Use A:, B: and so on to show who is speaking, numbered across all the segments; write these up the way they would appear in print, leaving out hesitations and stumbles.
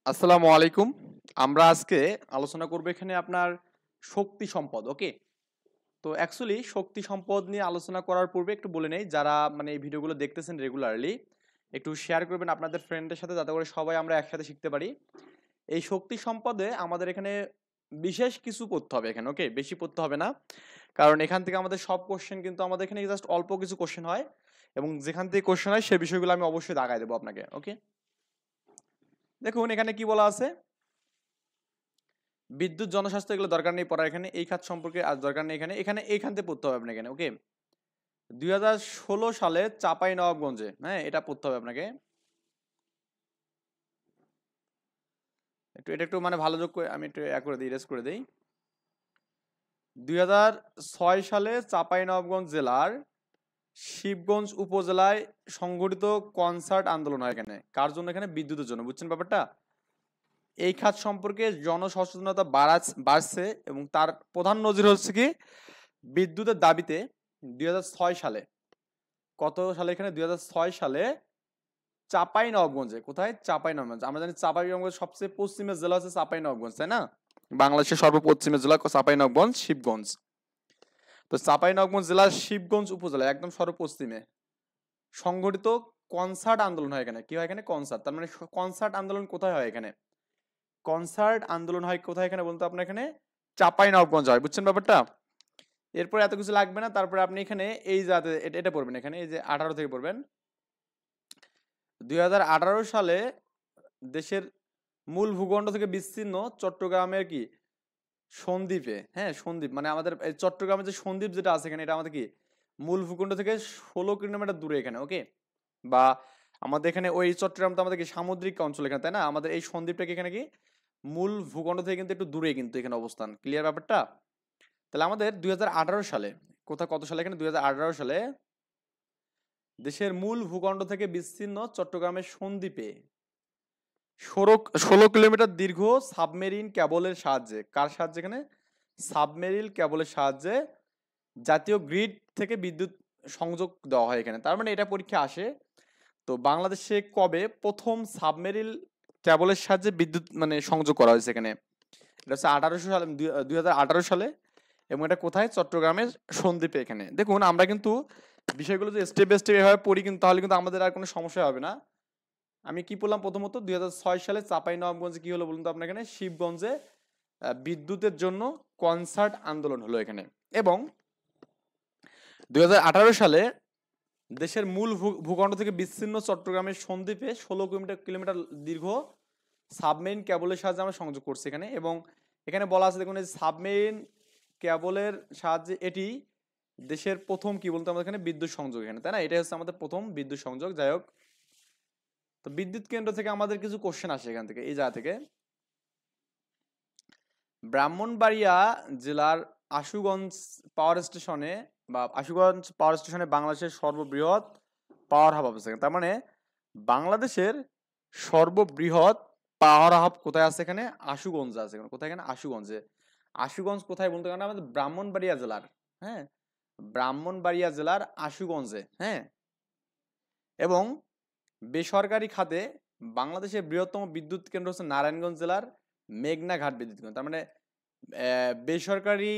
A: আসসালামু আলাইকুম। আমরা আজকে আলোচনা করব এখানে আপনার শক্তি সম্পদ। ওকে, তো অ্যাকচুয়ালি শক্তি সম্পদ নিয়ে আলোচনা করার পূর্বে একটু বলে নেই, যারা মানে এই ভিডিওগুলো দেখতেছেন রেগুলারলি একটু শেয়ার করবেন আপনাদের ফ্রেন্ডের সাথে, যাতে করে সবাই আমরা একসাথে শিখতে পারি। এই শক্তি সম্পদে আমাদের এখানে বিশেষ কিছু পড়তে হবে এখানে। ওকে, বেশি পড়তে হবে না, কারণ এখান থেকে আমাদের সব কোশ্চেন কিন্তু আমাদের এখানে জাস্ট অল্প কিছু কোশ্চেন হয়, এবং যেখান থেকে কোশ্চেন হয় সে বিষয়গুলো আমি অবশ্যই দাগাই দেবো আপনাকে। ওকে, দেখুন এখানে কি বলা আছে। বিদ্যুৎ, জনস্বাস্থ্য এগুলো দরকার নেই পড়ার, এখানে এই খাত সম্পর্কে আর দরকার নেই। এখানে এখানে এইখান থেকে পড়তে হবে আপনাকে এখানে। ওকে, 2016 সালে চাপাই নবাবগঞ্জে, হ্যাঁ এটা পড়তে হবে আপনাকে। এটা একটু মানে ভালো যোগ করে আমি একটু করে দিই, ইরেজ করে দিই। 2006 সালে চাপাই নবাবগঞ্জ জেলার শিবগঞ্জ উপজেলায় সংগঠিত কনসার্ট আন্দোলন হয় এখানে। কার জন্য? এখানে বিদ্যুতের জন্য। বুঝছেন ব্যাপারটা? এই খাত সম্পর্কে জনসচেতনতা বাড়ছে, এবং তার প্রধান নজির হচ্ছে কি, বিদ্যুতের দাবিতে 2006 সালে, কত সালে এখানে 2006 সালে চাপাই নবাবগঞ্জে, কোথায়? চাপাই নবাবগঞ্জ। আমরা জানি চাপাই নবাবগঞ্জ সবচেয়ে পশ্চিমের জেলা হচ্ছে চাপাই নবাবগঞ্জ, তাই না? বাংলাদেশের সর্বপশ্চিমের জেলা চাপাই নবাবগঞ্জ, শিবগঞ্জ। তো চাপাই নবাবগঞ্জ জেলার শিবগঞ্জ উপজেলা একদম সর্বপশ্চিমে সংগঠিত কনসার্ট আন্দোলন হয় এখানে। কি হয় এখানে? কনসার্ট। তার মানে কনসার্ট আন্দোলন কোথায় হয় এখানে? কনসার্ট আন্দোলন হয় কোথায় এখানে বলতে? আপনার এখানে চাপাই নবাবগঞ্জ হয়। বুঝছেন ব্যাপারটা? এরপর এত কিছু লাগবে না। তারপরে আপনি এখানে এই যাতে এটা পড়বেন, এখানে এই যে 18 থেকে পড়বেন। 2018 সালে দেশের মূল ভূখণ্ড থেকে বিচ্ছিন্ন চট্টগ্রামের কি সন্দ্বীপে, হ্যাঁ সন্দ্বীপ মানে আমাদের এই চট্টগ্রামের যে সন্দ্বীপ যেটা আছে এখানে, এটা আমাদের কি মূল ভূখণ্ড থেকে 16 কিলোমিটার দূরে এখানে। ওকে, বা আমাদের এখানে ওই চট্টগ্রাম তো আমাদের কি সামুদ্রিক অঞ্চল এখানে, তাই না? আমাদের এই সন্দ্বীপটাকে এখানে কি মূল ভূখণ্ড থেকে কিন্তু একটু দূরে কিন্তু এখানে অবস্থান। ক্লিয়ার ব্যাপারটা? তাহলে আমাদের 2018 সালে, কত সালে এখানে? 2018 সালে দেশের মূল ভূখণ্ড থেকে বিচ্ছিন্ন চট্টগ্রামের সন্দ্বীপে 16 কিলোমিটার দীর্ঘ সাবমেরিন ক্যাবলের সাহায্যে, কার সাহায্যে এখানে? সাবমেরিন ক্যাবলের সাহায্যে জাতীয় গ্রিড থেকে বিদ্যুৎ সংযোগ দেওয়া হয় এখানে। তার মানে এটা পরীক্ষা আসে। তো বাংলাদেশে কবে প্রথম সাবমেরিন ক্যাবলের সাহায্যে বিদ্যুৎ মানে সংযোগ করা হয়েছে এখানে? এটা হচ্ছে 1800 সালে, 2018 সালে, এবং এটা কোথায়? চট্টগ্রামের সন্দ্বীপে এখানে। দেখুন আমরা কিন্তু বিষয়গুলো যে স্টেপ বাই স্টেপ এভাবে পড়ি, কিন্তু তাহলে কিন্তু আমাদের আর কোনো সমস্যা হবে না। আমি কি বললাম? প্রথমত 2006 সালে চাপাই নবাবগঞ্জে কি হলো বলুন তো আপনার এখানে? শিবগঞ্জে বিদ্যুতের জন্য কনসার্ট আন্দোলন হলো এখানে। এবং 2018 সালে দেশের মূল ভূখণ্ড থেকে বিচ্ছিন্ন চট্টগ্রামের সন্দ্বীপে 16 কিলোমিটার দীর্ঘ সাবমেরিন ক্যাবলের সাহায্যে আমরা সংযোগ করছি এখানে। এবং এখানে বলা আছে দেখুন, এই সাবমেরিন ক্যাবলের সাহায্যে এটি দেশের প্রথম কি বলতো আমাদের এখানে বিদ্যুৎ সংযোগ এখানে, তাই না? এটাই হচ্ছে আমাদের প্রথম বিদ্যুৎ সংযোগ। যাই হোক, তো বিদ্যুৎ কেন্দ্র থেকে আমাদের কিছু কোশ্চেন আসে এখান থেকে, এই জায়গা থেকে। ব্রাহ্মণবাড়িয়া জেলার আশুগঞ্জ পাওয়ার স্টেশনে আশুগঞ্জ পাওয়ার স্টেশনে বাংলাদেশের সর্ববৃহৎ পাওয়ার হাব আছে। তার মানে বাংলাদেশের সর্ববৃহৎ পাওয়ার হাব কোথায় আছে? এখানে আশুগঞ্জে আছে। কোথায়? এখানে আশুগঞ্জে। আশুগঞ্জ কোথায় বলতে গেলে আমাদের ব্রাহ্মণবাড়িয়া জেলার, হ্যাঁ ব্রাহ্মণবাড়িয়া জেলার আশুগঞ্জে, হ্যাঁ। এবং বেসরকারি খাতে বাংলাদেশের বৃহত্তম বিদ্যুৎ কেন্দ্র হচ্ছে নারায়ণগঞ্জ জেলার মেঘনাঘাট বিদ্যুৎ কেন্দ্র। তার মানে বেসরকারি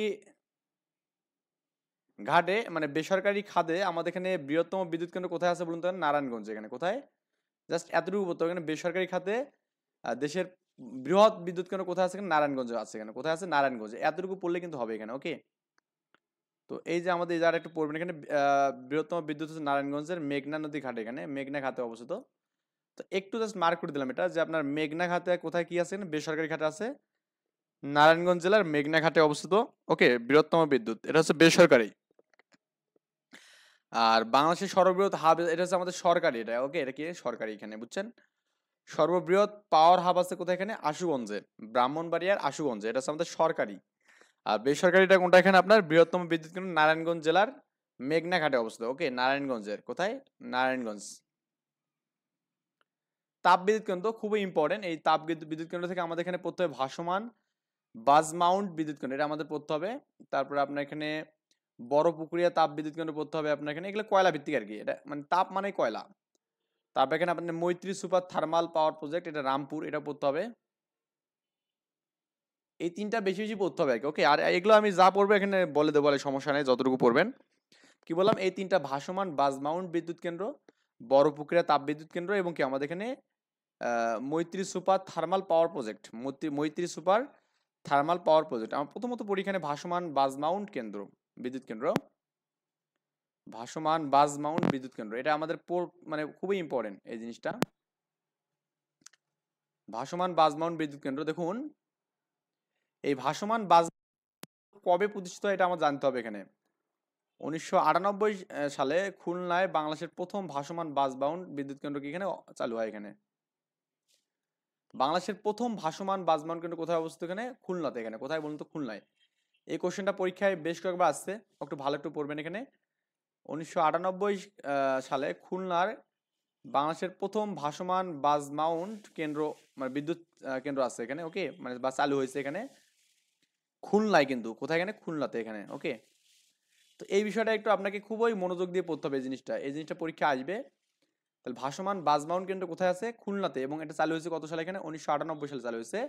A: ঘাটে মানে বেসরকারি খাতে আমাদের এখানে বৃহত্তম বিদ্যুৎ কেন্দ্র কোথায় আছে বলুন তো? নারায়ণগঞ্জ। এখানে কোথায়? জাস্ট এতটুকু বলতে হবে, এখানে বেসরকারি খাতে দেশের বৃহৎ বিদ্যুৎ কেন্দ্র কোথায় আছে? নারায়ণগঞ্জে আছে। এখানে কোথায় আছে? নারায়ণগঞ্জে। এতটুকু পড়লে কিন্তু হবে এখানে। ওকে, তো এই যে আমাদের এই জায়গাটা একটু পড়বেন, এখানে বৃহত্তম বিদ্যুৎ হচ্ছে নারায়ণগঞ্জের মেঘনা নদী ঘাটে, এখানে মেঘনা ঘাটে অবস্থিত। তো একটু জাস্ট মার্ক করে দিলাম এটা, যে আপনার মেঘনা ঘাটে কোথায় কি আছে? বেসরকারি ঘাটে আছে, নারায়ণগঞ্জ জেলার মেঘনা ঘাটে অবস্থিত। ওকে, বৃহত্তম বিদ্যুৎ এটা হচ্ছে বেসরকারি। আর বাংলাদেশের সর্ববৃহৎ হাব এটা হচ্ছে আমাদের সরকারি এটা। ওকে, এটা কি সরকারি এখানে, বুঝছেন? সর্ববৃহৎ পাওয়ার হাব আছে কোথায়? এখানে আশুগঞ্জে, ব্রাহ্মণবাড়িয়ার আশুগঞ্জে, এটা হচ্ছে আমাদের সরকারি। আর বেসরকারিটা কোনটা? এখানে আপনার বৃহত্তম বিদ্যুৎ কেন্দ্র নারায়ণগঞ্জ জেলার মেঘনা ঘাটে অবস্থিত। ওকে, নারায়ণগঞ্জের কোথায়? নারায়ণগঞ্জ। তাপ বিদ্যুৎ কেন্দ্র খুবই ইম্পর্টেন্ট। এই তাপ বিদ্যুৎ কেন্দ্র থেকে আমাদের এখানে পড়তে হবে ভাসমান বাজ মাউন্ট বিদ্যুৎ কেন্দ্র, এটা আমাদের পড়তে হবে। তারপরে আপনার এখানে বড় পুকুরিয়া তাপ বিদ্যুৎ কেন্দ্র পড়তে হবে আপনার এখানে। এগুলো কয়লা ভিত্তিক আর কি, এটা মানে তাপ মানে কয়লা। তারপর এখানে আপনার মৈত্রী সুপার থার্মাল পাওয়ার প্রজেক্ট, এটা রামপুর, এটা পড়তে হবে। এই তিনটা বেশি বেশি পড়তে হবে আর কি, ওকে। আর এগুলো আমি যা পড়বো এখানে বলে দেবো, বলে সমস্যা নেই, যতটুকু পড়বেন। কি বললাম, এই তিনটা ভাসমান বাজ মাউন্ট বিদ্যুৎ কেন্দ্র, বড় পুকুরিয়া তাপ বিদ্যুৎ কেন্দ্র, এবং কি আমাদের এখানে মৈত্রী সুপার থার্মাল পাওয়ার প্রজেক্ট, মৈত্রী সুপার থার্মাল পাওয়ার প্রজেক্ট। আমার প্রথমত পড়ি এখানে ভাসমান বাজ মাউন্ট কেন্দ্র, বিদ্যুৎ কেন্দ্র, ভাসমান বাজ মাউন্ট বিদ্যুৎ কেন্দ্র, এটা আমাদের মানে খুবই ইম্পর্টেন্ট এই জিনিসটা। ভাসমান বাজ মাউন্ট বিদ্যুৎ কেন্দ্র, দেখুন এই ভাসমান বাজ কবে প্রতিষ্ঠিত হয় এটা আমার জানতে হবে এখানে। 1998 সালে খুলনায় বাংলাদেশের প্রথম ভাসমান বাজ মাউন্ট বিদ্যুৎ কেন্দ্র কি এখানে চালু হয়। এখানে বাংলাদেশের প্রথম ভাসমান বাজ মাউন্ট কেন্দ্র কোথায় অবস্থিত? এখানে খুলনাতে। এখানে কোথায় বলুন তো? খুলনায়। এই কোশ্চেনটা পরীক্ষায় বেশ কয়েকবার আসছে, একটু ভালো একটু পড়বেন। এখানে 1998 সালে খুলনার বাংলাদেশের প্রথম ভাসমান বাজ মাউন্ট কেন্দ্র, মানে বিদ্যুৎ কেন্দ্র আছে এখানে, ওকে, মানে বা চালু হয়েছে এখানে খুলনায়। কিন্তু কোথায়? এখানে খুলনাতে এখানে, ওকে। তো এই বিষয়টা একটু আপনাকে খুবই মনোযোগ দিয়ে পড়তে হবে। এই জিনিসটা পরীক্ষা আসবে। তাহলে ভাসমান বাজ মাউন্ট কেন্দ্র কোথায় আছে? খুলনাতে। এবং এটা চালু হয়েছে কত সালে? এখানে 1998 সালে চালু হয়েছে।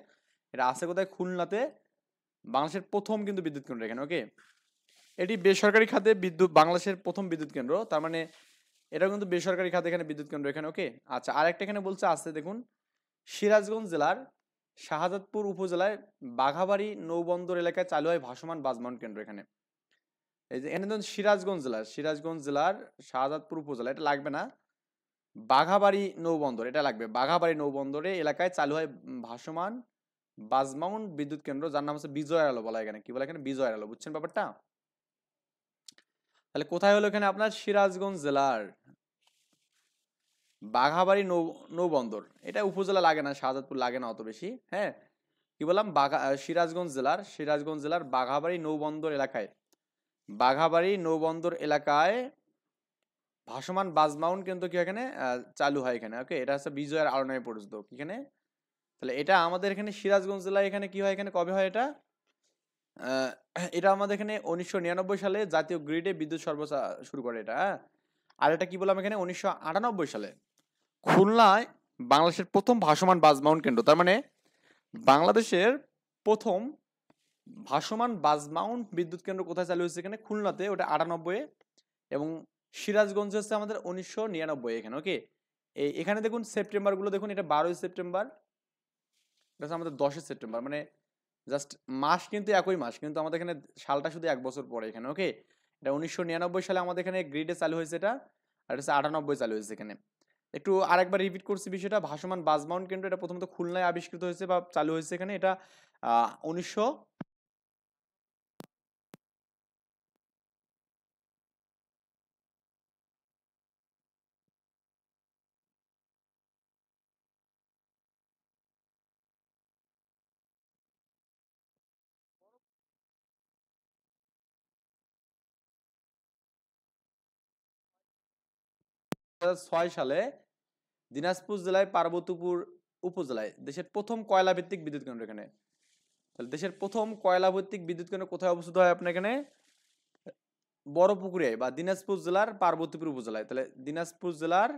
A: এটা আছে কোথায়? খুলনাতে। বাংলাদেশের প্রথম কিন্তু বিদ্যুৎ কেন্দ্র এখানে, ওকে। এটি বেসরকারি খাতে বাংলাদেশের প্রথম বিদ্যুৎ কেন্দ্র, তার মানে এটাও কিন্তু বেসরকারি খাতে এখানে বিদ্যুৎ কেন্দ্র এখানে, ওকে। আচ্ছা, আরেকটা এখানে বলছে আছে, দেখুন সিরাজগঞ্জ জেলার শাহজাদপুর উপজেলায় বাঘাবাড়ি নৌবন্দর এলাকায় চালু হয় ভাসমান বাজ মাউন্ট কেন্দ্র এখানে। এই যে এখানে ধরুন সিরাজগঞ্জ জেলার শাহজাদপুর উপজেলা, এটা লাগবে না। বাঘাবাড়ি নৌবন্দর, এটা লাগবে। বাঘাবাড়ি নৌবন্দরে এলাকায় চালু হয় ভাসমান বাজ মাউন্ট বিদ্যুৎ কেন্দ্র, যার নাম হচ্ছে বিজয় আলো বলা। এখানে কি বলে? এখানে বিজয় আলো, বুঝছেন ব্যাপারটা? তাহলে কোথায় হলো? এখানে আপনার সিরাজগঞ্জ জেলার বাঘাবাড়ি নৌবন্দর। এটা উপজেলা লাগে না, শাহজাদপুর লাগে না অত বেশি, হ্যাঁ। কি বললাম? সিরাজগঞ্জ জেলার বাঘাবাড়ি নৌবন্দর এলাকায়, বাঘাবাড়ি নৌবন্দর এলাকায় ভাসমান বাজ মাউন্ট কিন্তু কি এখানে চালু হয় এখানে, ওকে। এটা হচ্ছে বিজয়ের আলো নামে পরিচিত এখানে। তাহলে এটা আমাদের এখানে সিরাজগঞ্জ জেলায় এখানে কি হয়? এখানে কবে হয় এটা? এটা আমাদের এখানে 1999 সালে জাতীয় গ্রিডে বিদ্যুৎ সরবরাহ শুরু করে এটা, হ্যাঁ। আর এটা কি বললাম? এখানে 1998 সালে খুলনায় বাংলাদেশের প্রথম ভাসমান বাজ মাউন্ট কেন্দ্র। তার মানে বাংলাদেশের প্রথম ভাসমান বাজ মাউন্ট বিদ্যুৎ কেন্দ্র কোথায় চালু হয়েছে? এখানে খুলনাতে, ওটা 98। এবং সিরাজগঞ্জ হচ্ছে আমাদের 1999 এখানে, ওকে। এখানে দেখুন সেপ্টেম্বর গুলো দেখুন, এটা 12 সেপ্টেম্বর, এটা হচ্ছে আমাদের 10 সেপ্টেম্বর, মানে জাস্ট মাস কিন্তু একই মাস, কিন্তু আমাদের এখানে সালটা শুধু এক বছর পরে এখানে, ওকে। এটা 1999 সালে আমাদের এখানে গ্রিডে চালু হয়েছে এটা, আর এটা হচ্ছে 98 চালু হয়েছে এখানে। একটু আরেকবার রিপিট করছি বিষয়টা। ভাসমান বাজ মাউন্ট কেন্দ্র এটা প্রথমত খুলনায় আবিষ্কৃত হয়েছে বা চালু হয়েছে এখানে, এটা 1900 2006 সালে দিনাজপুর জেলায় পার্বতীপুর উপজেলায় দেশের প্রথম কয়লা ভিত্তিক বিদ্যুৎ কেন্দ্র এখানে। তাহলে দেশের প্রথম কয়লা ভিত্তিক বিদ্যুৎ কেন্দ্র কোথায় অবস্থিত হয় আপনার? এখানে বড়পুকুরে বা দিনাজপুর জেলার পার্বতীপুর উপজেলায়। তাহলে দিনাজপুর জেলার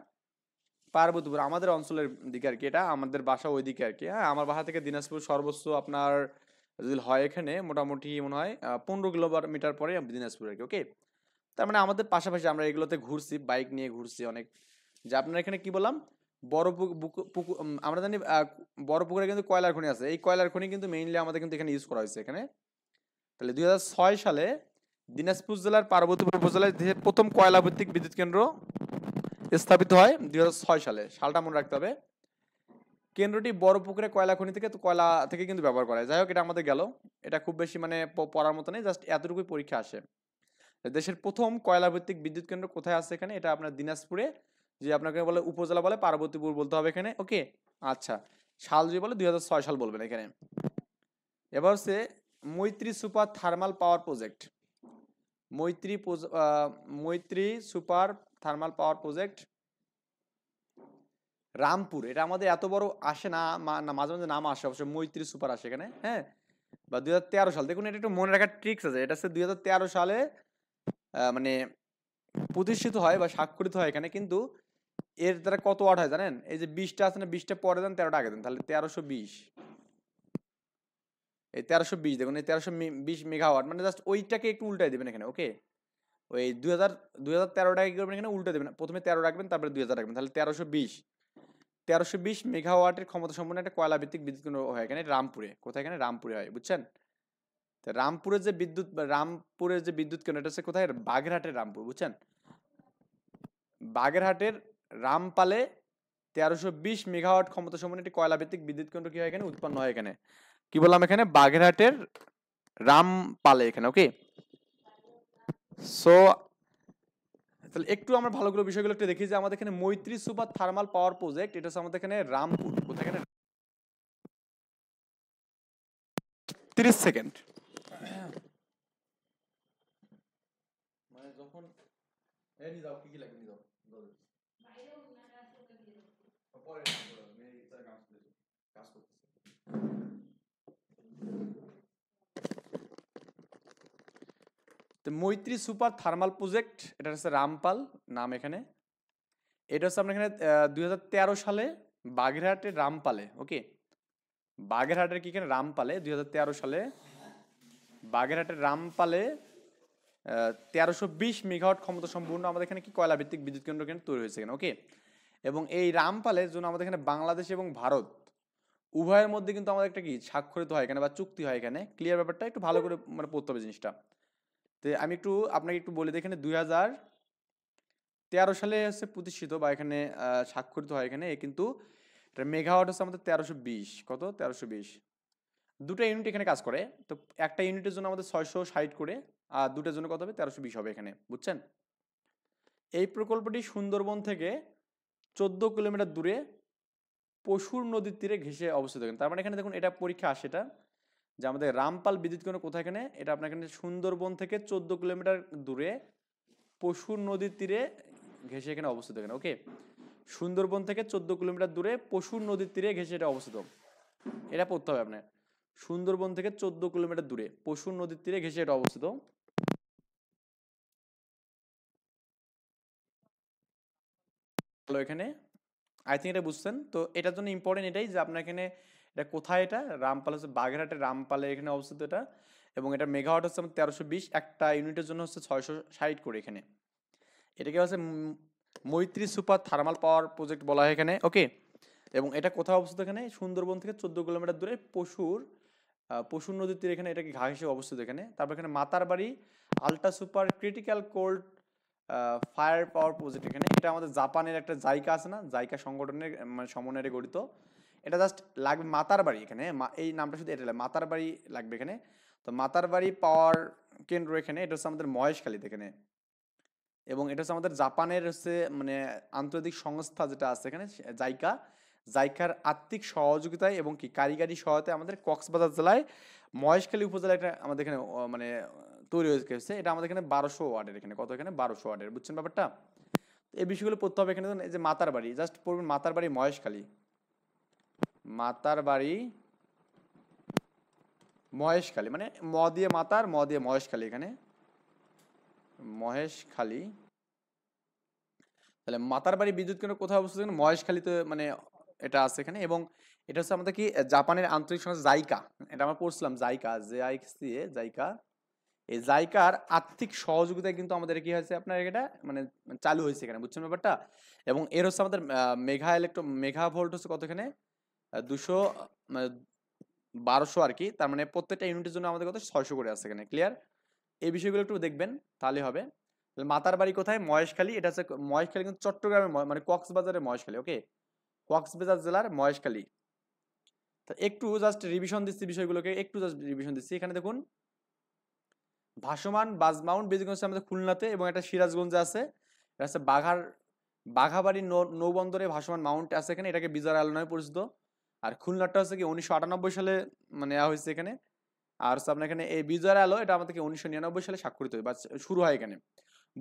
A: পার্বতীপুর আমাদের অঞ্চলের দিকে আর কি, এটা আমাদের বাসা ওই দিকে আর কি, হ্যাঁ। আমার বাসা থেকে দিনাজপুর সর্বোচ্চ আপনার যদি হয় এখানে মোটামুটি মনে হয় 15 কিলোমিটার পরে দিনাজপুর আর কি, ওকে। তার মানে আমাদের পাশাপাশি আমরা এগুলোতে ঘুরছি, বাইক নিয়ে ঘুরছি অনেক। যে আপনার এখানে কি বললাম, আমরা জানি বড় পুকুরে কিন্তু কয়লার খনি আছে। এই কয়লার খনি কিন্তু মেইনলি আমাদের কিন্তু এখানে ইউজ করা হয়েছে এখানে। তাহলে 2006 সালে দিনাজপুর জেলার পার্বতীপুর উপজেলায় দেশের প্রথম কয়লা ভিত্তিক বিদ্যুৎ কেন্দ্র স্থাপিত হয় 2006 সালে, সালটা মনে রাখতে হবে। কেন্দ্রটি বড় পুকুরে কয়লা খনি থেকে কয়লা থেকে কিন্তু ব্যবহার করা হয়। যাই হোক, এটা আমাদের গেল, এটা খুব বেশি মানে পড়ার মতো নেই, জাস্ট এতটুকুই পরীক্ষা আসে। দেশের প্রথম কয়লা ভিত্তিক বিদ্যুৎ কেন্দ্র কোথায় আছে? এখানে এটা আপনার দিনাজপুরে। যে আপনাকে বলে উপজেলা বলে পার্বতীপুর বলতে হবে এখানে, ওকে। আচ্ছা, সাল যদি বলে 2006 সাল বলবেন এখানে। এবার হচ্ছে মৈত্রী সুপার থার্মাল পাওয়ার প্রজেক্ট, মৈত্রী super thermal power project Rampur. এটা আমাদের এত বড় আসে না, মাঝে মাঝে নাম আসে, অবশ্যই মৈত্রী সুপার আসে এখানে, হ্যাঁ। বা 2013 সাল, দেখুন এটা একটু মনে রাখার ট্রিক্স আছে। এটা হচ্ছে 2013 সালে মানে প্রতিষ্ঠিত হয় বা স্বাক্ষরিত হয় এখানে, কিন্তু এর দ্বারা কত ওয়াট হয় জানেন? এই যে 20টা আছে না, 20টা পরে দেন, 13টা আগে দেন, তাহলে 1320। এই 1320 দেখুন, এই 1320 মেগাওয়াট, মানে জাস্ট ওইটাকে একটু উল্টাই দিবেন এখানে। ওকে, ওই 2013টাকে কি করবেন এখানে উল্টে দেবেন, প্রথমে 13 রাখবেন, তারপরে 2000 রাখবেন, তাহলে 1320 মেগাওয়াটের ক্ষমতা সম্পন্ন একটা কয়লা ভিত্তিক বিদ্যুৎ কেন্দ্র হয় এখানে রামপুরে। কোথায়? এখানে রামপুরে হয়, বুঝছেন? তো রামপুরের যে বিদ্যুৎ কেন্দ্র, এটা হচ্ছে কোথায়? বাগেরহাটের রামপুর, বুঝছেন? বাগেরহাটের রামপালে 1320 মেগাওয়াট ক্ষমতা সম্পন্ন একটি কয়লা ভিত্তিক বিদ্যুৎ কেন্দ্র কি হয় এখানে উৎপন্ন হয় এখানে। কি বললাম? এখানে বাগেরহাটের রামপালে এখানে। ওকে, সো তাহলে একটু আমরা ভালো করে বিষয়গুলো একটু দেখি যে আমাদের এখানে মৈত্রী সুপার থার্মাল পাওয়ার প্রজেক্ট, এটা হচ্ছে আমাদের এখানে রামপুর। কোথায়? এখানে 30 সেকেন্ড, মানে যখন নিয়ে যাও, কি কি লাগবে নিয়ে যাও, পরে কাজ করতেছে। তো মৈত্রী সুপার থার্মাল প্রজেক্ট, এটা হচ্ছে রামপাল নাম এখানে। এটা হচ্ছে আমরা এখানে 2013 সালে বাগেরহাটের রামপালে। ওকে, বাগেরহাটের কি এখানে রামপালে 2013 সালে বাগেরহাটের রামপালে 1320 মেগাওয়াট ক্ষমতা সম্পূর্ণ আমাদের এখানে কি কয়লা ভিত্তিক বিদ্যুৎ কেন্দ্র এখানে তৈরি হয়েছে এখানে। ওকে, এবং এই রামপালের জন্য আমাদের এখানে বাংলাদেশ এবং ভারত উভয়ের মধ্যে কিন্তু আমাদের একটা কি স্বাক্ষরিত হয় এখানে বা চুক্তি হয় এখানে। ক্লিয়ার? ব্যাপারটা একটু ভালো করে মানে পড়তে হবে জিনিসটা। তো আমি একটু আপনাকে একটু বলি, এখানে 2013 সালে হচ্ছে প্রতিষ্ঠিত বা এখানে স্বাক্ষরিত হয় এখানে, কিন্তু মেগাওয়াট হচ্ছে আমাদের 1320। কত? 1320। দুটো ইউনিট এখানে কাজ করে। তো একটা ইউনিটের জন্য আমাদের 660 করে, আর দুটোর জন্য কত হবে? 1320 হবে এখানে, বুঝছেন? এই প্রকল্পটি সুন্দরবন থেকে 14 কিলোমিটার দূরে পশুর নদীর তীরে ঘেঁষে অবস্থিত। তার মানে এখানে দেখুন, এটা পরীক্ষা আসে এটা যে আমাদের রামপাল বিদ্যুৎ কেন্দ্র কোথায় এখানে, এটা আপনার এখানে সুন্দরবন থেকে 14 কিলোমিটার দূরে পশুর নদীর তীরে ঘেঁষে এখানে অবস্থিত এখানে। ওকে, সুন্দরবন থেকে 14 কিলোমিটার দূরে পশুর নদীর তীরে ঘেঁষে এটা অবস্থিত, এটা পড়তে হবে আপনার। সুন্দরবন থেকে 14 কিলোমিটার দূরে পশুর নদীর তীরে ঘেঁষে এটা অবস্থিত। এখানে আই থিঙ্ক এটা বুঝছেন। তো এটার জন্য ইম্পর্টেন্ট এটাই যে আপনার এখানে এটা কোথায়, এটা রামপাল হচ্ছে বাগেরহাটের রামপালে এখানে অবস্থিত এটা, এবং এটা মেগাওয়াট হচ্ছে 1320, একটা ইউনিটের জন্য হচ্ছে 660 করে এখানে। এটাকে হচ্ছে মৈত্রী সুপার থার্মাল পাওয়ার প্রজেক্ট বলা হয় এখানে। ওকে, এবং এটা কোথায় অবস্থিত? এখানে সুন্দরবন থেকে 14 কিলোমিটার দূরে পশুর নদীর তীরে এখানে এটাকে ঘাসে অবস্থিত এখানে। তারপর এখানে Matarbari ultra super critical cold fire পাওয়ার প্রজেক্ট এখানে, এটা আমাদের জাপানের একটা জাইকা আছে না, জাইকা সংগঠনের মানে সমন্বয়ে গঠিত। এটা জাস্ট লাগবে মাতারবাড়ি এখানে, এই নামটা শুধু এটা মাতারবাড়ি লাগবে এখানে। তো মাতারবাড়ি পাওয়ার কেন্দ্র এখানে, এটা হচ্ছে আমাদের মহেশখালীতে এখানে, এবং এটা হচ্ছে আমাদের জাপানের হচ্ছে মানে আন্তর্জাতিক সংস্থা যেটা আছে এখানে জাইকার আর্থিক সহযোগিতায় এবং কি কারিগরি সহায়তায় আমাদের কক্সবাজার জেলায় মহেশখালী উপজেলায় এটা আমাদের এখানে মানে তৈরি হয়েছে। এটা আমাদের এখানে 1200 ওয়ার্ডের এখানে। কত? এখানে 1200 ওয়ার্ডের, বুঝছেন ব্যাপারটা? এই বিষয়গুলো পড়তে হবে এখানে। এই যে মাতারবাড়ি, জাস্ট পড়বেন মাতারবাড়ি মহেশখালী, মাতারবাড়ি মহেশখালী, মানে ম দিয়ে মাতার, ম দিয়ে মহেশখালী এখানে, মহেশখালী। তাহলে মাতারবাড়ি বিদ্যুৎ কেন্দ্র কোথায় অবস্থিত? মহেশখালীতে মানে এটা আছে এখানে। এবং এটা হচ্ছে আমাদের কি জাপানের আন্তরিক সংস্থা জাইকা, এটা আমরা পড়ছিলাম, জাইকা, জাইকা। এই জাইকার আর্থিক সহযোগিতায় কিন্তু আমাদের কি হয়েছে আপনার এটা মানে চালু হয়েছে এখানে, বুঝছেন ব্যাপারটা? এবং এর হচ্ছে আমাদের মেগা ভোল্ট হচ্ছে কত এখানে 200 মানে 1200 আর কি। তার মানে প্রত্যেকটা ইউনিটের জন্য আমাদের কত 600 করে আছে এখানে। ক্লিয়ার? এই বিষয়গুলো একটু দেখবেন, তাহলে হবে। মাতার বাড়ি কোথায়? মহেশখালী। এটা হচ্ছে মহেশখালী কিন্তু চট্টগ্রামের মানে কক্সবাজারের মহেশখালী। ওকে, কক্সবাজার জেলার মহেশখালী। তা একটু জাস্ট রিভিশন দিচ্ছি বিষয়গুলোকে, একটু জাস্ট রিভিশন দিচ্ছি। এখানে দেখুন, ভাসমান বাজমাউন্ট বেজিং হচ্ছে আমাদের খুলনাতে, এবং এটা সিরাজগঞ্জে আছে। এটা হচ্ছে বাঘাবাড়ি নৌবন্দরে ভাসমান মাউন্ট আছে এখানে, এটাকে বিজয় আলো নামে পরিচিত। আর খুলনাটা হচ্ছে কি 1998 সালে মানে নেওয়া হয়েছে এখানে। আর হচ্ছে আপনার এখানে এই বিজয় আলো, এটা আমাদেরকে 1999 সালে স্বাক্ষরিত হয় বা শুরু হয় এখানে।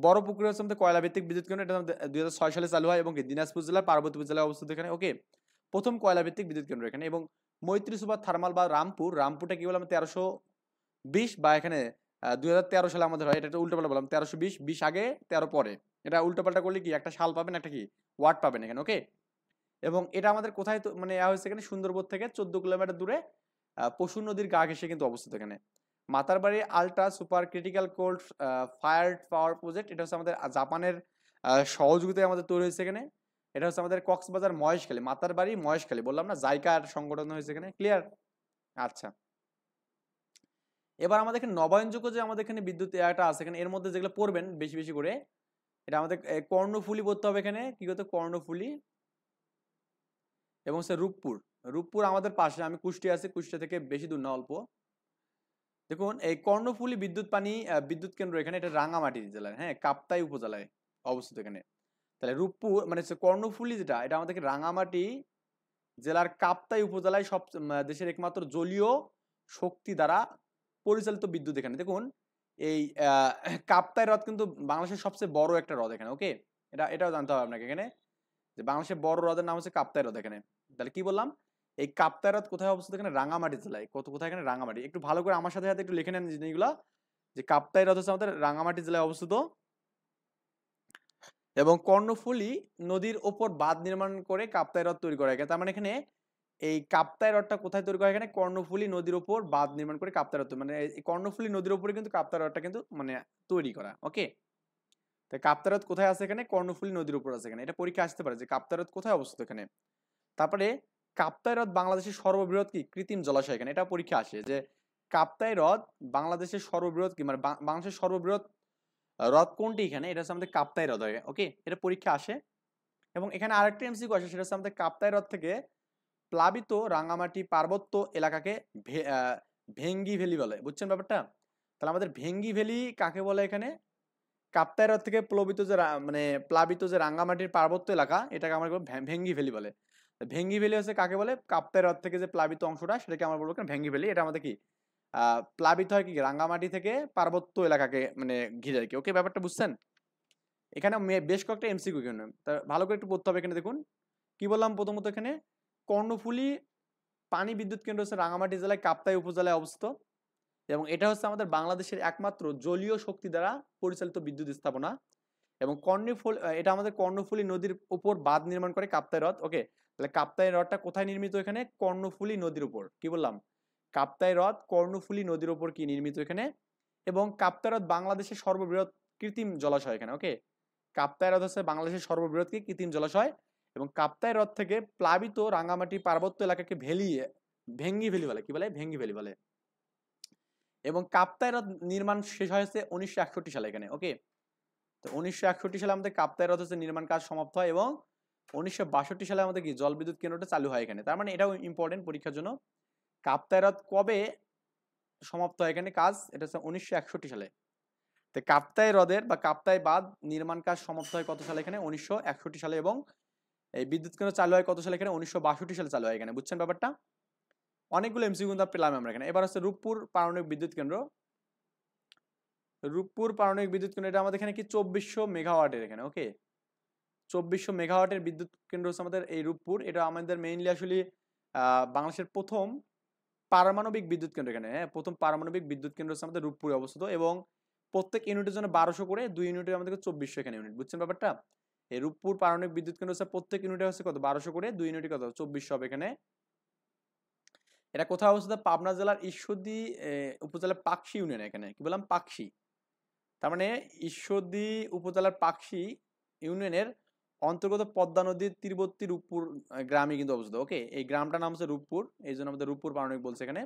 A: বড় পুকুরে হচ্ছে আমাদের কয়লা ভিত্তিক বিদ্যুৎ কেন্দ্র, এটা 2006 সালে চালু হয় এবং দিনাজপুর জেলার পার্বতীপুর জেলায় অবস্থিত এখানে। ওকে, প্রথম কয়লা ভিত্তিক বিদ্যুৎ কেন্দ্র এখানে। এবং মৈত্রী সুপার থার্মাল বা রামপুরটা কি বললাম 1320 বা এখানে 2013 সালে আমাদের হয়, এটা উল্টোপাল্টা বললাম, 1320, 20 আগে 13 পরে, এটা উল্টোপাল্টা করলে কি একটা সাল পাবেন, একটা কি ওয়ার্ড পাবেন এখানে, ওকে। এবং এটা আমাদের কোথায় তো মানে হয়েছে এখানে, সুন্দরবন থেকে 14 কিলোমিটার দূরে পশু নদীর গা ঘেঁষে কিন্তু অবস্থিত এখানে। Matarbari ultra super critical cold fire পাওয়ার প্রজেক্ট, এটা হচ্ছে আমাদের জাপানের সহযোগিতায় আমাদের তৈরি হয়েছে এখানে। এটা হচ্ছে আমাদের কক্সবাজার মহেশখালী, মাতারবাড়ি মহেশখালী, বললাম না জাইকার সংগঠন হয়েছে এখানে, ক্লিয়ার। আচ্ছা, এবার আমাদের এখানে নবায়নযোগ্য যে আমাদের এখানে বিদ্যুৎ একটা আছে এখানে, এর মধ্যে যেগুলো পড়বেন বেশি বেশি করে, এটা আমাদের কর্ণফুলী পড়তে হবে এখানে, কি করতে, কর্ণফুলী, এবং সে রূপপুর। রূপপুর আমাদের পাশে, আমি কুষ্টিয়া আছি, কুষ্টিয়া থেকে বেশি দূর না, অল্প। দেখুন এই কর্ণফুলী বিদ্যুৎ কেন্দ্র এখানে, এটা রাঙামাটি জেলার, হ্যাঁ, কাপ্তাই উপজেলায় অবস্থিত এখানে। তাহলে রূপপুর মানে কর্ণফুলী যেটা, এটা আমাদেরকে রাঙামাটি জেলার কাপ্তাই উপজেলায় সব দেশের একমাত্র জলীয় শক্তি দ্বারা পরিচালিত বিদ্যুৎ এখানে। দেখুন এই কাপ্তাই হ্রদ কিন্তু বাংলাদেশের সবচেয়ে বড় একটা হ্রদ এখানে, ওকে। এটাও জানতে হবে আপনাকে এখানে, যে বাংলাদেশের বড় হ্রদের নাম হচ্ছে কাপ্তাই হ্রদ এখানে। তাহলে কি বললাম, এই কাপ্তাই হ্রদ কোথায় অবস্থিত, এখানে রাঙামাটি জেলায়। কোথায় এখানে, রাঙামাটি। একটু ভালো করে আমার সাথে সাথে একটু লিখে নেন জিনিসগুলো, যে কাপ্তাই হ্রদ হচ্ছে আমাদের রাঙামাটি জেলায় অবস্থিত, এবং কর্ণফুলী নদীর ওপর বাঁধ নির্মাণ করে কাপ্তাই হ্রদ তৈরি করা হয়। তার মানে এখানে এই কাপ্তাই হ্রদটা কোথায় তৈরি করা হয়, এখানে কর্ণফুলী নদীর ওপর বাঁধ নির্মাণ করে কাপ্তাই হ্রদ, মানে এই কর্ণফুলী নদীর উপরে কিন্তু কাপ্তাই হ্রদটা কিন্তু মানে তৈরি করা, ওকে। তাই কাপ্তাই হ্রদ কোথায় আছে, এখানে কর্ণফুলী নদীর উপর আছে এখানে। এটা পরীক্ষা আসতে পারে যে কাপ্তাই হ্রদ কোথায় অবস্থিত এখানে। তারপরে কাপ্তাই হ্রদ বাংলাদেশের সর্ববৃহৎ কি কৃত্রিম জলাশয়, এখানে এটা পরীক্ষা আসে যে কাপ্তাই হ্রদ বাংলাদেশের সর্ববৃহৎ কি মানে বাংলাদেশের সর্ববৃহৎ হ্রদ কোনটি, এখানে এটা হচ্ছে আমাদের কাপ্তাই হ্রদ, ওকে। এটা পরীক্ষা আসে। এবং এখানে আরেকটা এমসিকিউ আসে, সেটা হচ্ছে আমাদের কাপ্তাই হ্রদ থেকে প্লাবিত রাঙামাটি পার্বত্য এলাকাকে ভেঙ্গি ভ্যালি বলে, বুঝছেন ব্যাপারটা। তাহলে আমাদের ভেঙ্গি ভ্যালি কাকে বলে, এখানে কাপ্তাই হ্রদ থেকে প্লাবিত যে রাঙ্গামাটির পার্বত্য এলাকা, এটাকে আমরা বলবো ভেঙ্গি ভ্যালি বলে। ভেঙ্গি ভ্যালি হচ্ছে কাকে বলে, কাপ্তাই হ্রদ থেকে যে প্লাবিত অংশটা, সেটাকে আমরা বলবো ভেঙ্গি ভ্যালি। এটা আমাদের কি প্লাবিত হয় কি রাঙ্গামাটি থেকে পার্বত্য এলাকাকে মানে ঘিরে আর কি, ওকে। ব্যাপারটা বুঝছেন। এখানে বেশ কয়েকটা এমসিকিউ এখানে, ভালো করে একটু পড়তে হবে এখানে। দেখুন কি বললাম, প্রথমত এখানে কর্ণফুলী পানি বিদ্যুৎ কেন্দ্র হচ্ছে রাঙামাটি জেলায় কাপ্তাই উপজেলায় অবস্থিত, এবং এটা হচ্ছে আমাদের বাংলাদেশের একমাত্র জলীয় শক্তি দ্বারা পরিচালিত বিদ্যুৎ স্থাপনা। এবং এটা আমাদের কর্ণফুলী নদীর উপর বাঁধ নির্মাণ করে কাপ্তাই হ্রদ, ওকে। তাহলে কাপ্তাই হ্রদটা কোথায় নির্মিত, এখানে কর্ণফুলী নদীর উপর, কি বললাম, কাপ্তাই হ্রদ কর্ণফুলী নদীর উপর কি নির্মিত এখানে। এবং কাপ্তাই হ্রদ বাংলাদেশের সর্ববৃহৎ কৃত্রিম জলাশয় এখানে, ওকে। কাপ্তাই হ্রদ হচ্ছে বাংলাদেশের সর্ববৃহৎ কি কৃত্রিম জলাশয়, এবং কাপ্তাই হ্রদ থেকে প্লাবিত রাঙ্গামাটি পার্বত্য এলাকাকে ভেঙ্গি ভ্যালি বলে, কি বলে, ভেঙ্গি ভ্যালি বলে। এবং কাপ্তাই হ্রদ নির্মাণ শেষ হয়েছে 1961 সালে এখানে, ওকে। তো 1961 সালে আমাদের কাপ্তাই হ্রদ হচ্ছে নির্মাণ কাজ সমাপ্ত হয়, এবং 1962 সালে আমাদের কি জলবিদ্যুৎ কেন্দ্রটা চালু হয় এখানে। তার মানে এটাও ইম্পর্টেন্ট পরীক্ষার জন্য। কাপ্তাই হ্রদ কবে সমাপ্ত হয় এখানে কাজ, এটা হচ্ছে 1961 সালে। তো কাপ্তাই হ্রদের বা কাপ্তাই বাঁধ নির্মাণ কাজ সমাপ্ত হয় কত সালে, এখানে 1961 সালে। এবং এই বিদ্যুৎ কেন্দ্র চালু হয় কত সালে, এখানে 1962 সালে চালু হয় এখানে, বুঝছেন ব্যাপারটা। অনেকগুলো এমসিকিউ কিন্তু পেলাম আমরা এখানে। এবার হচ্ছে রূপপুর পারমাণবিক বিদ্যুৎ কেন্দ্র। রূপপুর পারমাণবিক বিদ্যুৎ কেন্দ্র, এটা আমাদের এখানে কি 2400 মেগাওয়াটের এখানে, ওকে। 2400 মেগাওয়াটের বিদ্যুৎ কেন্দ্র হচ্ছে আমাদের এই রূপপুর। এটা আমাদের মেইনলি আসলে বাংলাদেশের প্রথম পারমাণবিক বিদ্যুৎ কেন্দ্র এখানে, হ্যাঁ, প্রথম পারমাণবিক বিদ্যুৎ কেন্দ্র হচ্ছে আমাদের রূপপুরে অবস্থিত। এবং প্রত্যেক ইউনিটের জন্য 1200 করে, 2 ইউনিটের আমাদের 2400 এখানে ইউনিট, বুঝছেন ব্যাপারটা। এই রূপপুর পারমাণবিক বিদ্যুৎ কেন্দ্র হচ্ছে প্রত্যেক ইউনিটে হচ্ছে কত, 1200 করে, 2 ইউনিটে কত, 2400 হবে এখানে। এটা কোথায় অবস্থিত, পাবনা জেলার ঈশ্বরদী উপজেলার পাকশি ইউনিয়ন এখানে, কি বললাম, পাকশি। তার মানে ঈশ্বরদী উপজেলার পাকশি ইউনিয়নের অন্তর্গত পদ্মা নদীর তীরবর্তী রূপপুর গ্রামে কিন্তু অবস্থিত, ওকে। এই গ্রামটার নাম হচ্ছে রূপপুর, এই জন্য আমাদের রূপপুর পারমাণবিক বলছে এখানে।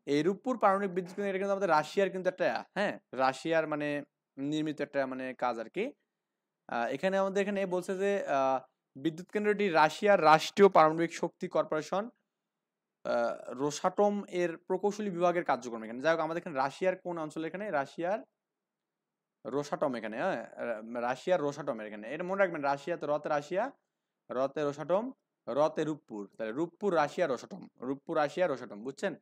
A: এই রূপপুর পারমাণবিক বিদ্যুৎ কেন্দ্র, এটা কিন্তু আমাদের রাশিয়ার কিন্তু একটা, হ্যাঁ, রাশিয়ার মানে নির্মিত একটা মানে কাজ আর কি। এখানে আমাদের এখানে বলছে যে বিদ্যুৎ কেন্দ্রটি রাশিয়ার রাষ্ট্রীয় পারমাণবিক শক্তি কর্পোরেশন রোসাটম এর প্রকৌশলী বিভাগের কার্যক্রম এখানে। যাই হোক, আমাদের এখানে রাশিয়ার কোন অঞ্চলে, এখানে রাশিয়ার রোসাটম এখানে, হ্যাঁ, রাশিয়ার রোসাটম এখানে। এটা মনে রাখবেন, রাশিয়াতে রতে রাশিয়া, রতে রোসাটম, রতে রূপপুর। তাহলে Rooppur Russia Rosatom, Rooppur Russia Rosatom, বুঝছেন।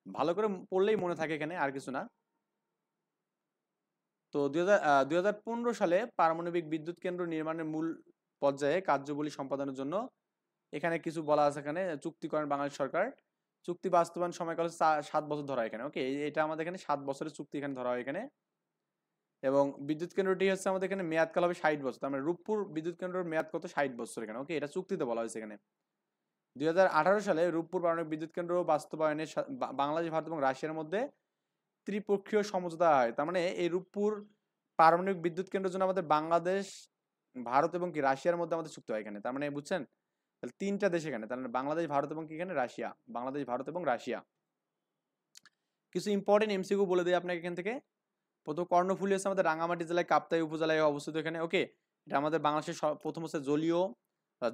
A: ভালো করে পড়লেই মনে থাকে এখানে, আর কিছু না। তো 2015 সালে পারমাণবিক বিদ্যুৎ কেন্দ্র নির্মাণের মূল পর্যায়ে কার্যাবলী সম্পাদনের জন্য এখানে কিছু বলা আছে, এখানে চুক্তি করেন বাংলাদেশ সরকার। চুক্তি বাস্তবায়ন সময়কাল হচ্ছে 7 বছর ধরা হয় এখানে। ওকে, এটা আমাদের এখানে 7 বছরের চুক্তি এখানে ধরা হয় এখানে। এবং বিদ্যুৎ কেন্দ্রটি হচ্ছে আমাদের এখানে মেয়াদকাল হবে 60 বছর। তার মানে রূপপুর বিদ্যুৎ কেন্দ্রের মেয়াদ কত? 60 বছর এখানে। ওকে, এটা চুক্তিতে বলা হয়েছে এখানে। 2018 সালে রূপপুর পারমাণবিক বিদ্যুৎ কেন্দ্র বাস্তবায়নের বাংলাদেশ, ভারত এবং রাশিয়ার মধ্যে ত্রিপক্ষীয় সমঝোতা হয়। তার মানে এই রূপপুর পারমাণবিক বিদ্যুৎ কেন্দ্রের জন্য আমাদের বাংলাদেশ, ভারত এবং কি রাশিয়ার মধ্যে আমাদের চুক্তি হয় এখানে। তার মানে বুঝছেন, তাহলে 3টা দেশ এখানে। তার মানে বাংলাদেশ, ভারত এবং কি এখানে রাশিয়া। বাংলাদেশ, ভারত এবং রাশিয়া। কিছু ইম্পর্টেন্ট এমসিকিউ বলে দিই আপনাকে এখান থেকে। প্রথম, কর্ণফুলী হচ্ছে আমাদের রাঙামাটি জেলায় কাপ্তাই উপজেলায় অবস্থিত এখানে। ওকে, এটা আমাদের বাংলাদেশের প্রথম হচ্ছে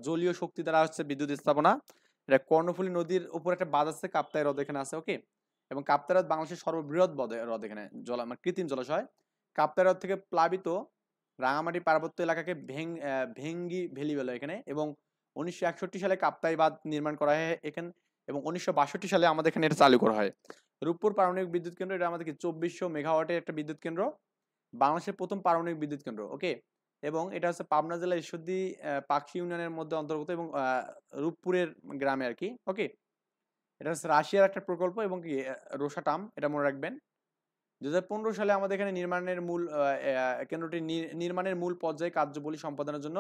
A: জলীয় শক্তি দ্বারা হচ্ছে বিদ্যুৎ স্থাপনা। এটা কর্ণফুলী নদীর উপর একটা বাঁধ আছে, কাপ্তাই হ্রদ এখানে আছে। ওকে, এবং কাপ্তাই হ্রদ বাংলাদেশের সর্ববৃহৎ হ্রদ এখানে, মানে কৃত্রিম জলাশয়। কাপ্তাই হ্রদ থেকে প্লাবিত রাঙামাটি পার্বত্য এলাকাকে ভেঙ্গি ভ্যালি বলে এখানে। এবং 1961 সালে কাপ্তাই বাঁধ নির্মাণ করা হয় এখানে, এবং 1962 সালে আমাদের এখানে এটা চালু করা হয়। রূপপুর পারমাণবিক বিদ্যুৎ কেন্দ্র, এটা আমাদের কি 2400 মেগাওয়াটের একটা বিদ্যুৎ কেন্দ্র, বাংলাদেশের প্রথম পারমাণবিক বিদ্যুৎ কেন্দ্র। ওকে, এবং এটা হচ্ছে পাবনা জেলার ঈশ্বরদী পাকশি ইউনিয়নের মধ্যে অন্তর্গত, এবং রূপপুরের গ্রামে আর কি। ওকে, এটা হচ্ছে রাশিয়ার একটা প্রকল্প, এবং কি রোসাটাম, এটা মনে রাখবেন। 2015 সালে আমাদের এখানে কেন্দ্রটি নির্মাণের মূল পর্যায়ে কার্যবলী সম্পাদনের জন্য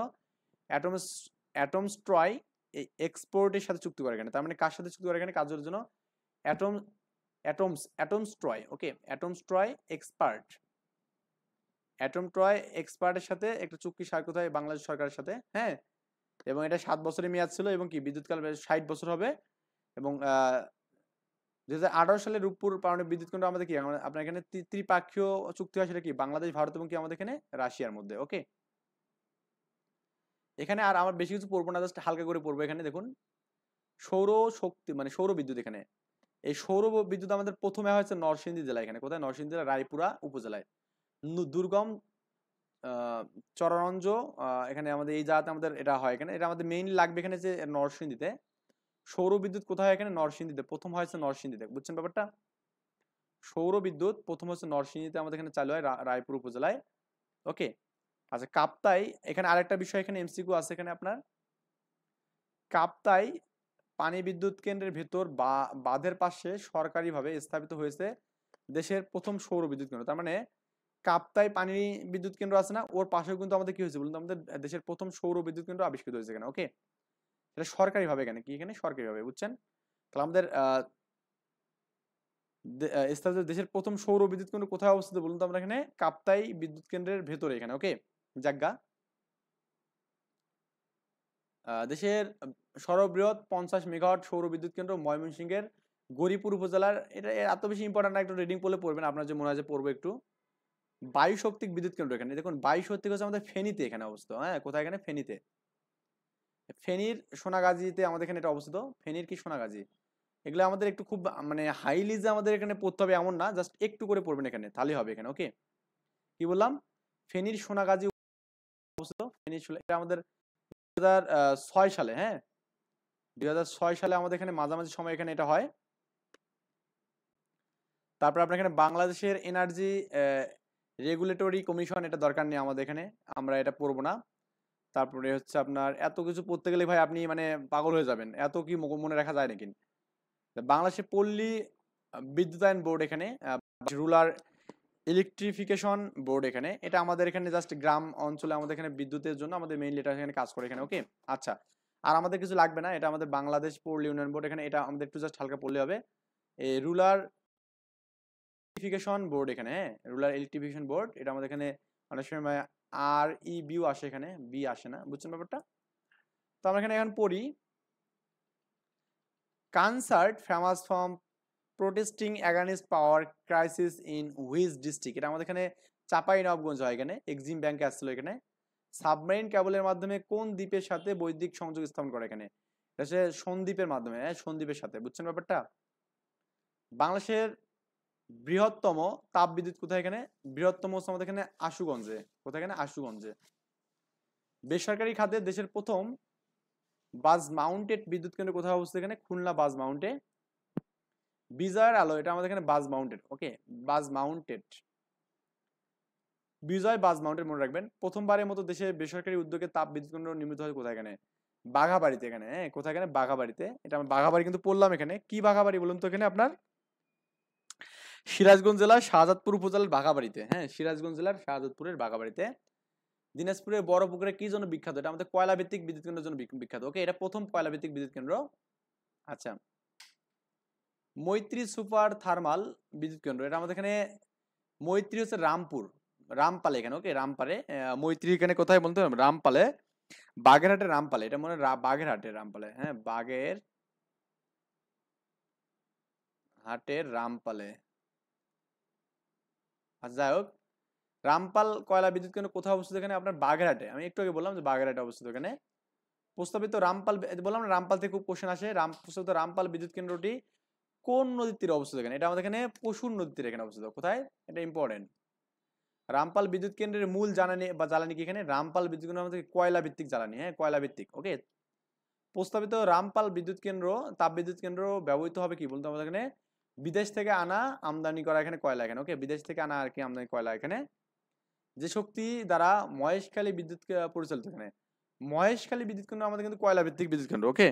A: অ্যাটমস্ট্রয় এক্সপোর্টের সাথে চুক্তি করে এখানে। তার মানে কার সাথে চুক্তি করে এখানে? কাজের জন্য অ্যাটমস্ট্রয়। ওকে, অ্যাটমস্ট্রয় এক্সপার্টের সাথে একটা চুক্তি স্বাক্ষরিত হয় বাংলাদেশ সরকারের সাথে। হ্যাঁ, এবং এটা 7 বছরের মেয়াদ ছিল, এবং কি বিদ্যুৎকাল 60 বছর হবে। এবং 2018 সালে রূপপুর পারমাণবিক বিদ্যুৎ কেন্দ্র আমাদের কি আপনার এখানে ত্রিপাক্ষীয় চুক্তি হয়, সেটা কি বাংলাদেশ, ভারত এবং কি আমাদের এখানে রাশিয়ার মধ্যে। ওকে, এখানে আর আমার বেশি কিছু পড়বো না, জাস্ট হালকা করে পড়বো। এখানে দেখুন, সৌর শক্তি মানে সৌর বিদ্যুৎ। এখানে এই সৌর বিদ্যুৎ আমাদের প্রথমে হয়েছে নরসিংদী জেলায়। এখানে কোথায়? নরসিংদী জেলা রায়পুরা উপজেলায় দুর্গম চররঞ্জ, এখানে আমাদের এই জায়গাতে আমাদের এটা হয় এখানে। এটা আমাদের মেইনলি লাগবে এখানে যে নরসিংদীতে। সৌর বিদ্যুৎ কোথায় হয়? এখানে নরসিংদীতে প্রথম হয়েছে, নরসিংদীতে। বুঝছেন ব্যাপারটা? সৌর বিদ্যুৎ প্রথম হচ্ছে নরসিংদীতে আমাদের এখানে চালু হয়, রায়পুর উপজেলায়। ওকে, আচ্ছা, কাপ্তাই, এখানে আরেকটা বিষয় এখানে এমসিকিউ আছে এখানে আপনার। কাপ্তাই পানি বিদ্যুৎ কেন্দ্রের ভেতর বা বাঁধের পাশে সরকারিভাবে স্থাপিত হয়েছে দেশের প্রথম সৌর বিদ্যুৎ কেন্দ্র। তার মানে কাপ্তাই পানি বিদ্যুৎ কেন্দ্র আছে না, ওর পাশেও কিন্তু আমাদের কি হয়েছে বলুন তো? আমাদের দেশের প্রথম সৌর বিদ্যুৎ কেন্দ্র আবিষ্কৃত হয়েছে এখানে। ওকে, এটা সরকারিভাবে এখানে কি, এখানে সরকারিভাবে। বুঝছেন? তাহলে আমাদের দেশের প্রথম সৌর বিদ্যুৎ কেন্দ্র কোথায় অবস্থিত বলুন তো? আমরা এখানে কাপ্তাই বিদ্যুৎ কেন্দ্রের ভেতরে এখানে। ওকে, জায়গা দেশের সর্ববৃহৎ 50 মেগাওয়াট সৌর বিদ্যুৎ কেন্দ্র ময়মনসিংহের গরিপুর উপজেলার। এটা এত বেশি ইম্পর্টেন্ট না, একটু রিডিং পড়লে পড়বেন, আপনার যে মনে হয় যে পড়বো একটু। বায়ু শক্তিক বিদ্যুৎ কেন্দ্র, এখানে দেখুন বায়ু শক্তি হচ্ছে আমাদের ফেনীতে এখানে অবস্থিত। হ্যাঁ, কোথায়? এখানে ফেনীতে। ফেনীর সোনাগাজীতে আমাদের এখানে এটা অবস্থিত। ফেনীর কি সোনাগাজী, এগুলো আমাদের একটু খুব মানে হাইলি যে আমাদের এখানে পড়তে হবে এমন না, জাস্ট একটু করে পড়বেন এখানে, তাহলেই হবে এখানে। ওকে, কি বললাম? ফেনীর সোনাগাজী অবস্থিত। এটা আমাদের 2006 সালে, হ্যাঁ 2006 সালে আমাদের এখানে মাঝামাঝি সময় এখানে এটা হয়। তারপর আপনার এখানে বাংলাদেশের এনার্জি রেগুলেটরি কমিশন, এটা দরকার নেই আমাদের এখানে, আমরা এটা পড়বো না। তারপরে হচ্ছে আপনার এত কিছু পড়তে গেলে ভাই আপনি মানে পাগল হয়ে যাবেন, এত কি মনে রাখা যায় নাকি? বাংলাদেশের পল্লী বিদ্যুতায়ন বোর্ড এখানে, রুরাল ইলেকট্রিফিকেশন বোর্ড এখানে, এটা আমাদের এখানে জাস্ট গ্রাম অঞ্চলে আমাদের এখানে বিদ্যুতের জন্য আমাদের মেইনলি এটা এখানে কাজ করে এখানে। ওকে, আচ্ছা, আর আমাদের কিছু লাগবে না, এটা আমাদের বাংলাদেশ পল্লী উন্নয়ন বোর্ড এখানে, এটা আমাদের একটু জাস্ট হালকা পড়লে হবে। এই রুরাল ইলেকট্রিফিকেশন বোর্ড এখানে, হ্যাঁ রুরাল ইলেকট্রিফিকেশন বোর্ড, এটা আমাদের এখানে অনেক সময় REBU আসে, এখানে বি আসে না। বুঝছেন ব্যাপারটা? তো আমরা এখানে এখন পড়ি, concert famous from protesting against power crisis in which district, এটা আমাদের এখানে চাঁপাইনবাবগঞ্জ হয় এখানে, এক্সিম ব্যাংকে আসছিল এখানে। সাবমেরিন কেবলের মাধ্যমে কোন দ্বীপের সাথে বৈদ্যুতিক সংযোগ স্থাপন করে এখানে? এটা হচ্ছে সন্দ্বীপের মাধ্যমে, হ্যাঁ সন্দ্বীপের সাথে। বুঝছেন ব্যাপারটা? বাংলাদেশের বৃহত্তম তাপ বিদ্যুৎ কোথায়? এখানে বৃহত্তম হচ্ছে আমাদের এখানে আশুগঞ্জে। কোথায়? এখানে আশুগঞ্জে। বেসরকারি খাতে দেশের প্রথম বাজ মাউন্টেড বিদ্যুৎ কেন্দ্র কোথায় অবস্থিত? এখানে খুলনা বাজ মাউন্টে। বিজয়ের আলো, এটা আমাদের এখানে বাজ মাউন্টেড। ওকে, বাজ মাউন্টেড, বিজয় বাজ মাউন্টেড মনে রাখবেন। প্রথমবারের মতো দেশে বেসরকারি উদ্যোগে তাপ বিদ্যুৎ কেন্দ্র নির্মিত হয় কোথায়? এখানে বাঘাবাড়িতে এখানে, হ্যাঁ কোথায় এখানে বাঘাবাড়িতে, এটা আমরা বাঘাবাড়ি কিন্তু পড়লাম এখানে, কি বাঘাবাড়ি বলুন তো এখানে আপনার সিরাজগঞ্জ জেলার শাহজাদপুর উপজেলার বাঘাবাড়িতে, হ্যাঁ সিরাজগঞ্জ জেলার শাহজাদপুরের বাঘাবাড়িতে। দিনাজপুরের বড় পুকুরে কি জন্য বিখ্যাত, এটা আমাদের কয়লা ভিত্তিক বিদ্যুৎ কেন্দ্রের জন্য বিখ্যাত, ওকে এটা প্রথম কয়লা ভিত্তিক বিদ্যুৎ কেন্দ্র। আচ্ছা, মৈত্রী সুপার থার্মাল বিদ্যুৎ কেন্দ্র, এটা আমাদের এখানে মৈত্রী হচ্ছে রামপুর, রামপালে এখানে, ওকে রামপালে। মৈত্রী এখানে কোথায় বলতে হবে, রামপালে, বাগেরহাটের রামপালে, এটা মনে হয় বাগেরহাটের রামপালে, হ্যাঁ বাগের হাটের রামপালে। আচ্ছা যাই হোক, রামপাল কয়লা বিদ্যুৎ কেন্দ্র কোথায় অবস্থিত, এখানে আপনার বাগেরহাটে, আমি একটু আগে বললাম যে বাগেরহাটে অবস্থিত এখানে। প্রস্তাবিত রামপাল, বললাম না রামপাল থেকে খুব কোশ্চেন আসে, প্রস্তাবিত রামপাল বিদ্যুৎ কেন্দ্রটি কোন নদীর তীরে অবস্থিত, এখানে এটা আমাদের এখানে পশুর নদীর তীরে এখানে অবস্থিত, কোথায়, এটা ইম্পর্টেন্ট। রামপাল বিদ্যুৎ কেন্দ্রের মূল জ্বালানি কি, এখানে রামপাল বিদ্যুৎ কেন্দ্র আমাদের কয়লা ভিত্তিক জ্বালানি, হ্যাঁ কয়লা ভিত্তিক, ওকে। প্রস্তাবিত রামপাল বিদ্যুৎ কেন্দ্র, তাপ বিদ্যুৎ কেন্দ্র ব্যবহৃত হবে কি বলতে আমাদের এখানে বিদেশ থেকে আনা আমদানি করা এখানে কয়লা, এখানে ওকে বিদেশ থেকে আনা আর কি আমদানি কয়লা, এখানে যে শক্তি দ্বারা মহেশখালী বিদ্যুৎ পরিচালিত, এখানে মহেশখালী বিদ্যুৎ কেন্দ্র আমাদের কিন্তু কয়লা ভিত্তিক বিদ্যুৎ কেন্দ্র, ওকে।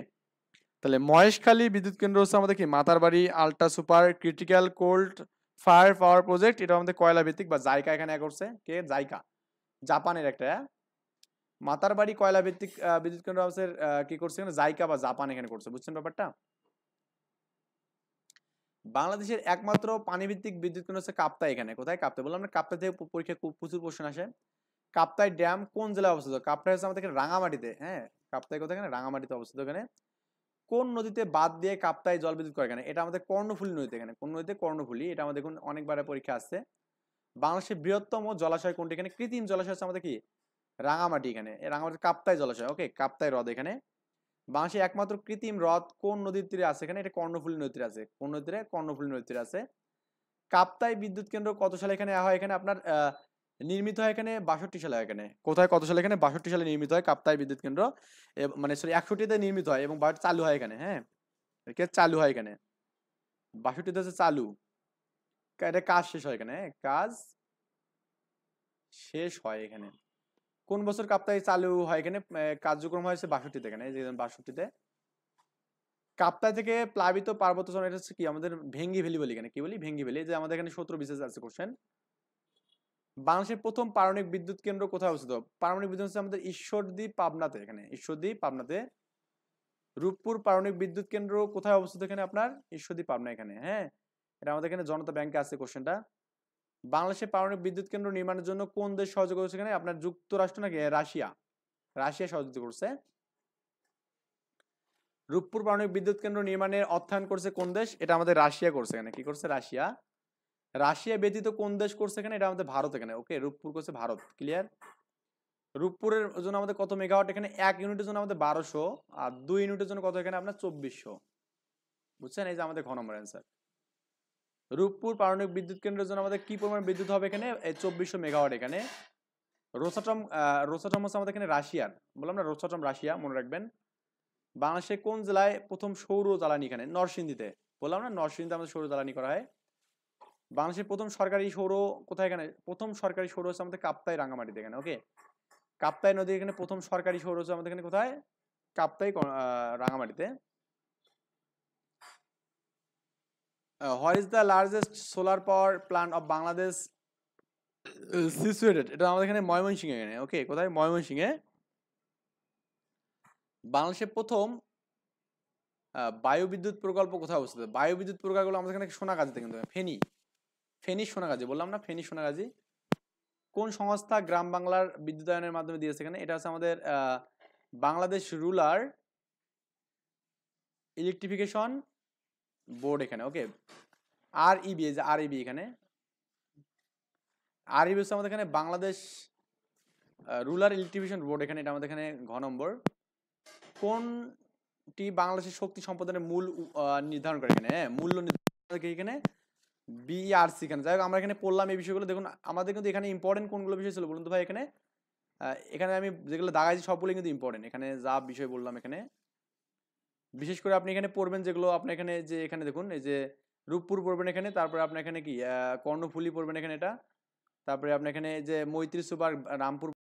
A: তাহলে মহেশখালী বিদ্যুৎ কেন্দ্র হচ্ছে আমাদের কি Matarbari ultra super critical cold fire পাওয়ার প্রজেক্ট, এটা আমাদের কয়লা ভিত্তিক বা জাইকা এখানে করছে, কে জাইকা, জাপানের একটা, মাতারবাড়ি কয়লা ভিত্তিক বিদ্যুৎ কেন্দ্র হাউসের কি করছে এখানে জাইকা বা জাপান এখানে করছে, বুঝছেন ব্যাপারটা। বাংলাদেশের একমাত্র পানি ভিত্তিক বিদ্যুৎ কেন্দ্র হচ্ছে কাপ্তাই, এখানে কোথায় কাপ্তাই, বললাম না কাপ্তাই থেকে পরীক্ষা প্রচুর কোশ্চেন আসে। কাপ্তাই ড্যাম কোন জেলায় অবস্থিত, কাপ্তাই হচ্ছে আমাদের রাঙামাটিতে, হ্যাঁ কাপ্তাই কোথায়, এখানে রাঙামাটিতে অবস্থিত। এখানে কোন নদীতে বাদ দিয়ে কাপ্তাই জল বিদ্যুৎ করে, এখানে এটা আমাদের কর্ণফুলী নদীতে, এখানে কোন নদীতে, কর্ণফুলী, এটা আমাদের অনেকবার পরীক্ষা আসছে। বাংলাদেশের বৃহত্তম জলাশয় কোনটি, এখানে কৃত্রিম জলাশয় হচ্ছে আমাদের কি রাঙামাটি, এখানে রাঙামাটির কাপ্তাই জলাশয়, ওকে কাপ্তাই হ্রদ, এখানে বাংলাদেশের একমাত্র কৃত্রিম হ্রদ কোন নদীর তীরে আছে, এখানে এটা কর্ণফুলী নদীর তীরে আছে, কোন নদীর তীরে, কর্ণফুলী নদীর তীরে আছে। কাপ্তাই বিদ্যুৎ কেন্দ্র কত সালে এখানে হয়, এখানে আপনার নির্মিত হয় এখানে 62 সালে, এখানে কোথায় কত সালে, এখানে 62 সালে নির্মিত হয় কাপ্তাই বিদ্যুৎ কেন্দ্র, মানে সরি 61তে নির্মিত হয় এবং চালু হয় এখানে, হ্যাঁ চালু হয় এখানে 62তে হচ্ছে চালু, এটা কাজ শেষ হয় এখানে, কাজ শেষ হয় এখানে। কোন বছর কাপ্তাই চালু হয়, এখানে কার্যক্রম হয়েছে 62তে, এখানে এই যে 62তে। কাপ্তাই থেকে প্লাবিত পার্বত্য চরণ, এটা হচ্ছে কি আমাদের ভেঙ্গি ভ্যালি বলি, এখানে কি বলি ভেঙ্গি ভ্যালি, যে আমাদের এখানে 17 বিশেষ আছে কোশ্চেন। বাংলাদেশের প্রথম পারমাণবিক বিদ্যুৎ কেন্দ্র কোথায় অবস্থিত, পারমাণবিক বিদ্যুৎ হচ্ছে আমাদের ঈশ্বরদী পাবনাতে, এখানে ঈশ্বরদী পাবনাতে। রূপপুর পারমাণবিক বিদ্যুৎ কেন্দ্র কোথায় অবস্থিত, এখানে আপনার ঈশ্বরদী পাবনা, এখানে, হ্যাঁ এটা আমাদের এখানে জনতা ব্যাংকে আছে কোশ্চেনটা। বাংলাদেশের পারমাণবিক বিদ্যুৎ কেন্দ্র নির্মাণের জন্য কোন দেশ সহযোগিতা করছে, এখানে আপনার যুক্তরাষ্ট্র নাকি রাশিয়া, রাশিয়া সহযোগিতা করছে। রূপপুর পারমাণবিক বিদ্যুৎ কেন্দ্র নির্মাণের অর্থায়ন করছে কোন দেশ, এটা আমাদের রাশিয়া করছে, এখানে কি করছে রাশিয়া। রাশিয়া ব্যতীত কোন দেশ করছে, এখানে এটা আমাদের ভারত, এখানে ওকে রূপপুর করছে ভারত, ক্লিয়ার। রূপপুরের জন্য আমাদের কত মেগাওয়াট, এখানে 1 ইউনিটের জন্য আমাদের 1200, আর 2 ইউনিটের জন্য কত, এখানে আপনার 2400, বুঝছেন, এই যে আমাদের ঘ নম্বর অ্যান্সার। রূপপুর পারমাণবিক বিদ্যুৎ কেন্দ্রের জন্য আমাদের কি পরিমাণ বিদ্যুৎ হবে, এখানে 2400 মেগাওয়াট, এখানে। রোসাটম, রোসাটম হচ্ছে আমাদের এখানে রাশিয়ার, বললাম না রোসাটম রাশিয়া, মনে রাখবেন। বাংলাদেশের কোন জেলায় প্রথম সৌর জ্বালানি, এখানে নরসিংদীতে, বললাম না নরসিংদীতে আমাদের সৌর জ্বালানি করা হয়। বাংলাদেশের প্রথম সরকারি সৌর কোথায়, এখানে প্রথম সরকারি সৌর হচ্ছে আমাদের কাপ্তাই রাঙামাটিতে, এখানে ওকে কাপ্তাই নদী, এখানে প্রথম সরকারি সৌর হচ্ছে আমাদের এখানে কোথায় কাপ্তাই রাঙামাটিতে। What is the largest solar power plant of Bangladesh situated, এটা আমাদের এখানে ময়মনসিংহে, এখানে ওকে কোথায় ময়মনসিংহে। বাংলাদেশের প্রথম বায়ু বিদ্যুৎ প্রকল্প কোথায় অবস্থিত, বায়ু বিদ্যুৎ প্রকল্পগুলো আমাদের এখানে সোনাগাজীতে, কিন্তু ফেনী, ফেনী সোনাগাজী, বললাম না ফেনী সোনাগাজী। কোন সংস্থা গ্রাম বাংলার বিদ্যুতায়নের মাধ্যমে দিয়েছে, এখানে এটা হচ্ছে আমাদের বাংলাদেশ রুরাল ইলেকট্রিফিকেশন বোর্ড, এখানে ওকে REB, যে REB, এখানে REB হচ্ছে আমাদের এখানে বাংলাদেশ রুরাল ইলেকট্রিফিকেশন বোর্ড, এখানে এটা আমাদের এখানে ঘ নম্বর। কোনটি বাংলাদেশের শক্তি সম্পাদনের মূল নির্ধারণ করে, এখানে মূল্য নির্ধারণ, এখানে BERC, এখানে যাই হোক আমরা এখানে পড়লাম এই বিষয়গুলো। দেখুন আমাদের কিন্তু এখানে ইম্পর্টেন্ট কোনগুলো বিষয় ছিল বলুন তো ভাই, এখানে এখানে আমি যেগুলো দাগাইছি সবগুলো কিন্তু ইম্পর্টেন্ট, এখানে যা বিষয় বললাম, এখানে বিশেষ করে আপনি এখানে পড়বেন যেগুলো আপনি এখানে, যে এখানে দেখুন এই যে রূপপুর পড়বেন এখানে, তারপরে আপনি এখানে কি কর্ণফুলী পড়বেন এখানে এটা, তারপরে আপনি এখানে যে মৈত্রী সুপার রামপুর